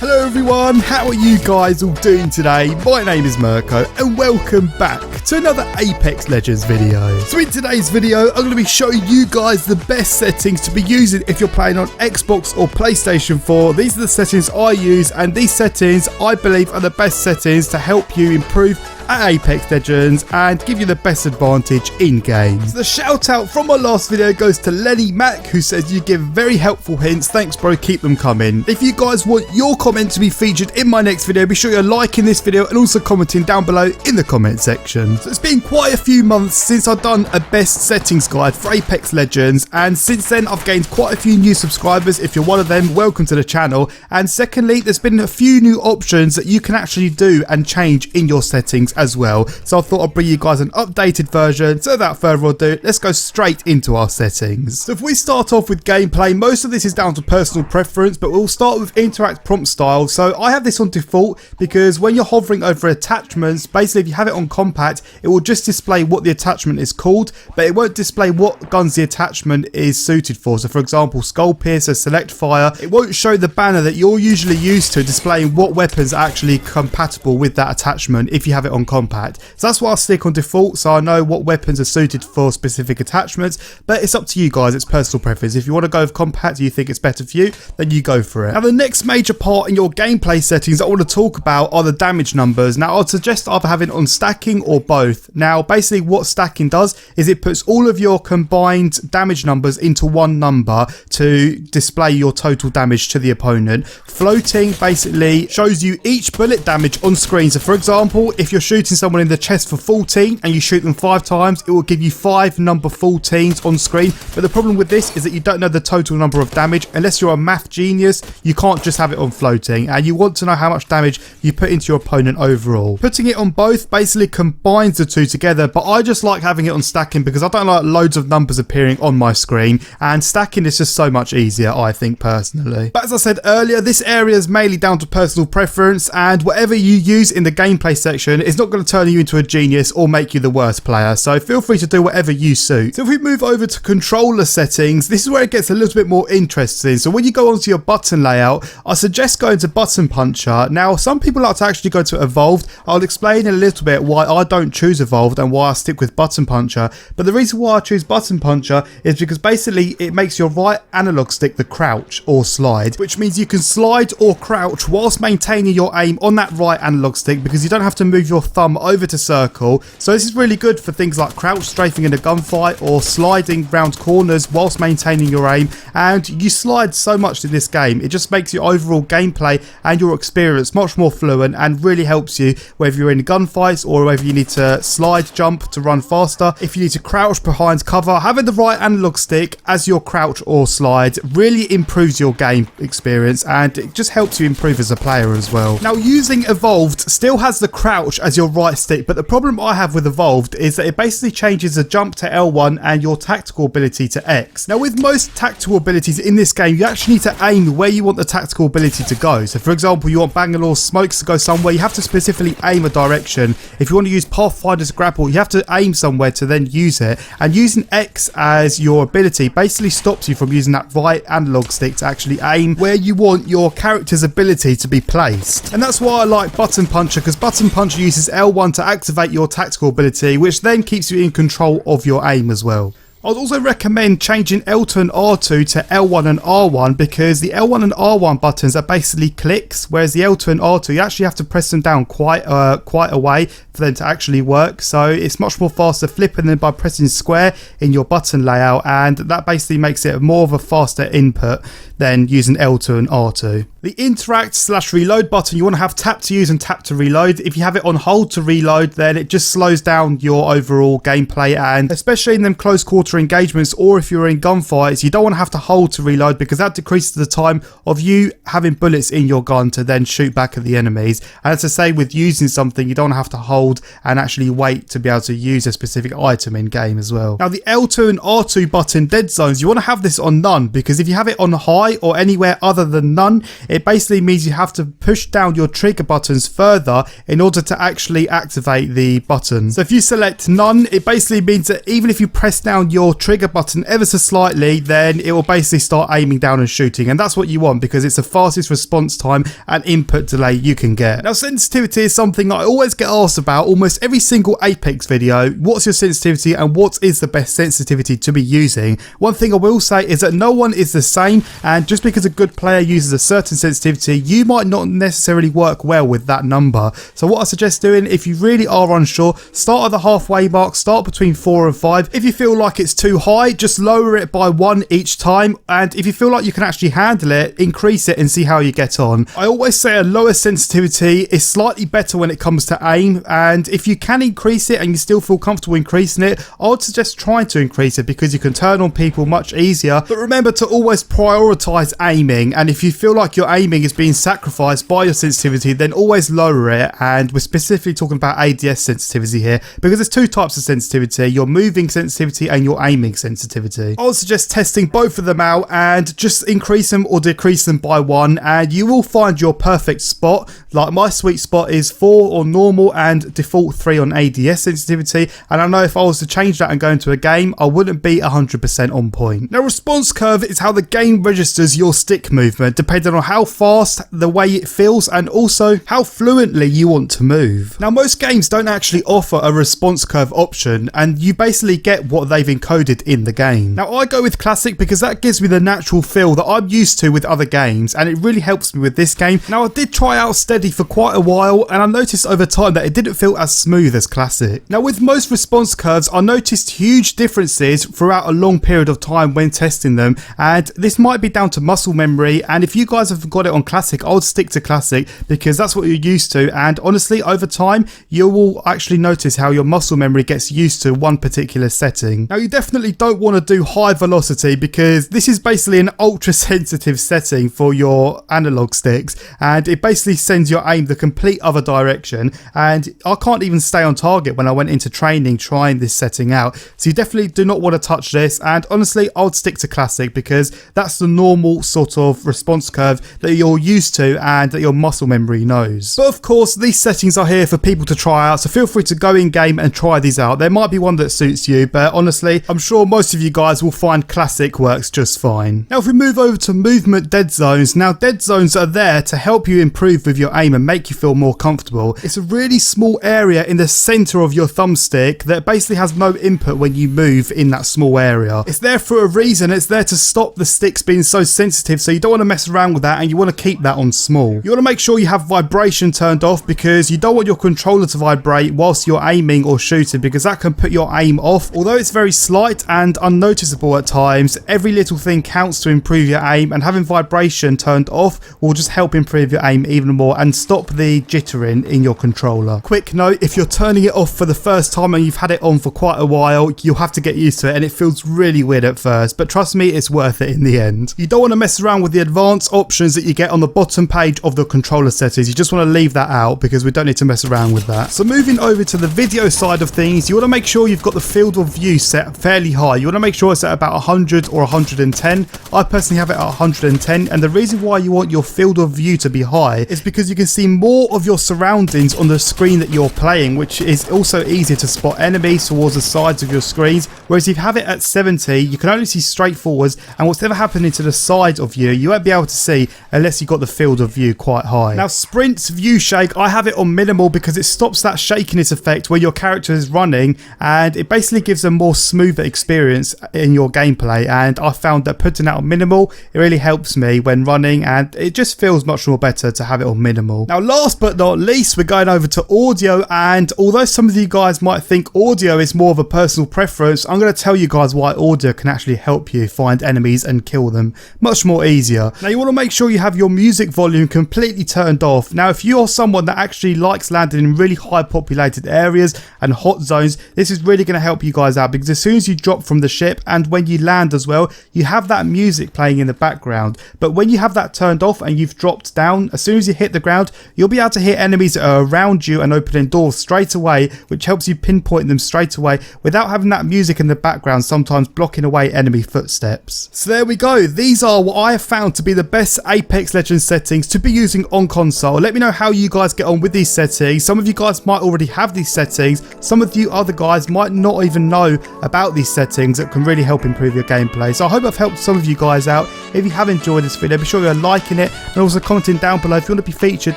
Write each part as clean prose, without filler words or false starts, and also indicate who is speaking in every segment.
Speaker 1: Hello everyone, how are you guys all doing today? My name is Mirko and welcome back to another Apex Legends video. So in today's video, I'm going to be showing you guys the best settings to be using if you're playing on Xbox or PlayStation 4. These are the settings I use, and these settings I believe are the best settings to help you improve at Apex Legends and give you the best advantage in game. So the shout out from my last video goes to Lenny Mac, who says you give very helpful hints. Thanks bro, keep them coming. If you guys want your comment to be featured in my next video, be sure you're liking this video and also commenting down below in the comment section. So it's been quite a few months since I've done a best settings guide for Apex Legends, and since then I've gained quite a few new subscribers. If you're one of them, welcome to the channel. And secondly, there's been a few new options that you can actually do and change in your settings as well. So I thought I'd bring you guys an updated version. So without further ado, let's go straight into our settings. So if we start off with gameplay, most of this is down to personal preference, but we'll start with interact prompt style. So I have this on default because when you're hovering over attachments, basically if you have it on compact, it will just display what the attachment is called, but it won't display what guns the attachment is suited for. So for example, Skull Piercer, Select Fire, it won't show the banner that you're usually used to displaying what weapons are actually compatible with that attachment if you have it on compact. So that's why I stick on default, so I know what weapons are suited for specific attachments, but it's up to you guys, it's personal preference. If you want to go with compact, you think it's better for you, then you go for it. Now the next major part in your gameplay settings I want to talk about are the damage numbers. Now I'd suggest either having it on stacking or both. Now basically what stacking does is it puts all of your combined damage numbers into one number to display your total damage to the opponent. Floating basically shows you each bullet damage on screen. So for example, if you're shooting someone in the chest for 14 and you shoot them 5 times, it will give you 5 number 14s on screen. But the problem with this is that you don't know the total number of damage. Unless you're a math genius, you can't just have it on floating, and you want to know how much damage you put into your opponent overall. Putting it on both basically combines the two together, but I just like having it on stacking because I don't like loads of numbers appearing on my screen, and stacking is just so much easier, I think personally. But as I said earlier, this area is mainly down to personal preference, and whatever you use in the gameplay section is not going to turn you into a genius or make you the worst player, so feel free to do whatever you suit. So if we move over to controller settings, this is where it gets a little bit more interesting. So when you go onto your button layout, I suggest going to button puncher. Now some people like to actually go to evolved. I'll explain in a little bit why I don't choose evolved and why I stick with button puncher, but the reason why I choose button puncher is because basically it makes your right analog stick the crouch or slide, which means you can slide or crouch whilst maintaining your aim on that right analog stick, because you don't have to move your thumb over to circle. So this is really good for things like crouch strafing in a gunfight or sliding round corners whilst maintaining your aim. And you slide so much in this game, it just makes your overall gameplay and your experience much more fluent and really helps you whether you're in gunfights or whether you need to slide jump to run faster. If you need to crouch behind cover, having the right analog stick as your crouch or slide really improves your game experience, and it just helps you improve as a player as well. Now using evolved still has the crouch as your right stick, but the problem I have with evolved is that it basically changes the jump to L1 and your tactical ability to X. Now with most tactical abilities in this game, you actually need to aim where you want the tactical ability to go. So for example, you want Bangalore's smokes to go somewhere, you have to specifically aim a direction. If you want to use Pathfinder's grapple, you have to aim somewhere to then use it, and using X as your ability basically stops you from using that right analog stick to actually aim where you want your character's ability to be placed. And that's why I like button puncher, because button puncher uses L1 to activate your tactical ability, which then keeps you in control of your aim as well. I'd also recommend changing L2 and R2 to L1 and R1, because the L1 and R1 buttons are basically clicks, whereas the L2 and R2 you actually have to press them down quite a way for them to actually work. So it's much more faster flipping them by pressing square in your button layout, and that basically makes it more of a faster input than using L2 and R2. The interact/reload button you want to have tap to use and tap to reload. If you have it on hold to reload, then it just slows down your overall gameplay, and especially in them close quarter engagements or if you're in gunfights, you don't want to have to hold to reload, because that decreases the time of you having bullets in your gun to then shoot back at the enemies. And as I say, with using something, you don't have to hold and actually wait to be able to use a specific item in game as well. Now the L2 and R2 button dead zones, you want to have this on none, because if you have it on high, high or anywhere other than none, it basically means you have to push down your trigger buttons further in order to actually activate the button. So if you select none, it basically means that even if you press down your trigger button ever so slightly, then it will basically start aiming down and shooting, and that's what you want because it's the fastest response time and input delay you can get. Now, sensitivity is something I always get asked about almost every single Apex video. What's your sensitivity and what is the best sensitivity to be using? One thing I will say is that no one is the same, and just because a good player uses a certain sensitivity, you might not necessarily work well with that number. So what I suggest doing, if you really are unsure, start at the halfway mark, start between 4 and 5. If you feel like it's too high, just lower it by 1 each time, and if you feel like you can actually handle it, increase it and see how you get on. I always say a lower sensitivity is slightly better when it comes to aim, and if you can increase it and you still feel comfortable increasing it, I would suggest trying to increase it because you can turn on people much easier. But remember to always prioritize aiming, and if you feel like your aiming is being sacrificed by your sensitivity, then always lower it. And we're specifically talking about ADS sensitivity here because there's 2 types of sensitivity: your moving sensitivity and your aiming sensitivity. I would suggest testing both of them out and just increase them or decrease them by 1, and you will find your perfect spot. Like my sweet spot is 4 on normal and default 3 on ADS sensitivity, and I know if I was to change that and go into a game, I wouldn't be 100% on point. Now, response curve is how the game registers your stick movement depending on how fast, the way it feels, and also how fluently you want to move. Now, most games don't actually offer a response curve option, and you basically get what they've encoded in the game. Now, I go with classic because that gives me the natural feel that I'm used to with other games, and it really helps me with this game. Now, I did try out steady for quite a while, and I noticed over time that it didn't feel as smooth as classic. Now, with most response curves, I noticed huge differences throughout a long period of time when testing them, and this might be down to muscle memory, and if you guys have got it on classic, I would stick to classic because that's what you're used to, and honestly, over time, you will actually notice how your muscle memory gets used to one particular setting. Now, you definitely don't want to do high velocity because this is basically an ultra sensitive setting for your analog sticks, and it basically sends your aim the complete other direction, and I can't even stay on target when I went into training trying this setting out. So you definitely do not want to touch this, and honestly, I would stick to classic because that's the normal sort of response curve that you're used to and that your muscle memory knows. But of course, these settings are here for people to try out, so feel free to go in game and try these out. There might be one that suits you, but honestly, I'm sure most of you guys will find classic works just fine. Now, if we move over to movement dead zones, now dead zones are there to help you improve with your aim and make you feel more comfortable. It's a really small area in the center of your thumbstick that basically has no input when you move in that small area. It's there for a reason. It's there to stop the sticks being so sensitive, so you don't want to mess around with that and you want to keep that on small. You want to make sure you have vibration turned off because you don't want your controller to vibrate whilst you're aiming or shooting because that can put your aim off. Although it's very slight and unnoticeable at times, every little thing counts to improve your aim, and having vibration turned off will just help improve your aim even more and stop the jittering in your controller. Quick note, if you're turning it off for the first time and you've had it on for quite a while, you'll have to get used to it and it feels really weird at first, but trust me, it's worth it in the end. You don't want to mess around with the advanced options that you get on the bottom page of the controller settings. You just want to leave that out because we don't need to mess around with that. So moving over to the video side of things, you want to make sure you've got the field of view set fairly high. You want to make sure it's at about 100 or 110. I personally have it at 110, and the reason why you want your field of view to be high is because you can see more of your surroundings on the screen that you're playing, which is also easier to spot enemies towards the sides of your screens. Whereas if you have it at 70, you can only see straight forwards, and whatever happening to the side of you won't be able to see unless you've got the field of view quite high. Now, sprint's view shake, I have it on minimal because it stops that shakiness effect where your character is running, and it basically gives a more smoother experience in your gameplay, and I found that putting that on minimal, it really helps me when running, and it just feels much more better to have it on minimal. Now, last but not least, we're going over to audio, and although some of you guys might think audio is more of a personal preference, I'm going to tell you guys why audio can actually help you find enemies and kill them much more easier. Now, you want to make sure you have your music volume completely turned off. Now, if you're someone that actually likes landing in really high populated areas and hot zones, this is really going to help you guys out because as soon as you drop from the ship and when you land as well, you have that music playing in the background. But when you have that turned off and you've dropped down, as soon as you hit the ground, you'll be able to hit enemies that are around you and opening doors straight away, which helps you pinpoint them straight away without having that music in the background sometimes blocking away enemy footsteps. So there we go. These these are what I have found to be the best Apex Legends settings to be using on console. Let me know how you guys get on with these settings. Some of you guys might already have these settings. Some of you other guys might not even know about these settings that can really help improve your gameplay. So I hope I've helped some of you guys out. If you have enjoyed this video, be sure you're liking it and also commenting down below if you want to be featured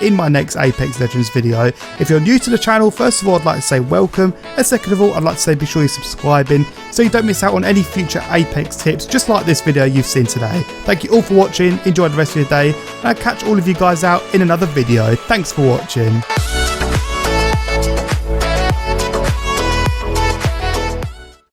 Speaker 1: in my next Apex Legends video. If you're new to the channel, first of all, I'd like to say welcome, and second of all, I'd like to say be sure you're subscribing so you don't miss out on any future Apex tips just like this video you've seen today. Thank you all for watching, enjoy the rest of your day, and I'll catch all of you guys out in another video. Thanks for watching.